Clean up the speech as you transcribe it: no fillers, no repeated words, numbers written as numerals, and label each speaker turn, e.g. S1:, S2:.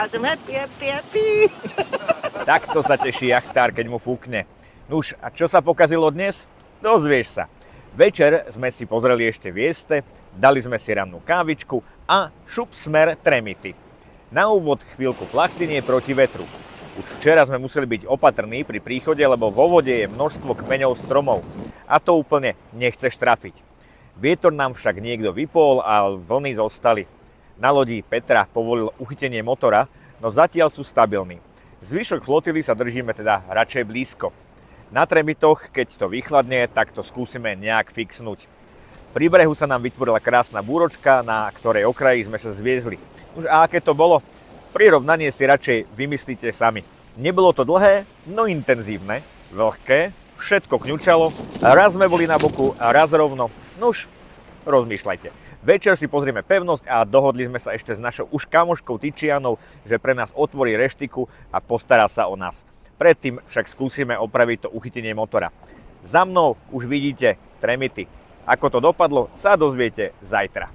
S1: Som happy.
S2: Takto sa teší jachtár, keď mu fúkne. Nuž, a čo sa pokazilo dnes? Dozvieš sa. Večer sme si pozreli ešte Vieste, dali sme si rannú kávičku a šup smer Tremity. Na úvod chvíľku plachtynie proti vetru. Už včera sme museli byť opatrní pri príchode, lebo vo vode je množstvo kmeňov stromov. A to úplne nechceš trafiť. Vietor nám však niekto vypol a vlny zostali. Na lodi Petra povolil uchytenie motora, no zatiaľ sú stabilní. Zvyšok flotily sa držíme teda radšej blízko. Na Tremitoch, keď to vychladne, tak to skúsime nejak fixnúť. Pri brehu sa nám vytvorila krásna búročka, na ktorej okraji sme sa zviezli. Už a aké to bolo? Prirovnanie si radšej vymyslíte sami. Nebolo to dlhé, no intenzívne, vlhké, všetko kňučalo, raz sme boli na boku a raz rovno. Nuž, rozmýšľajte. Večer si pozrieme pevnosť a dohodli sme sa ešte s našou už kamoškou Tyčianou, že pre nás otvorí reštiku a postará sa o nás. Predtým však skúsime opraviť to uchytenie motora. Za mnou už vidíte Tremity. Ako to dopadlo, sa dozviete zajtra.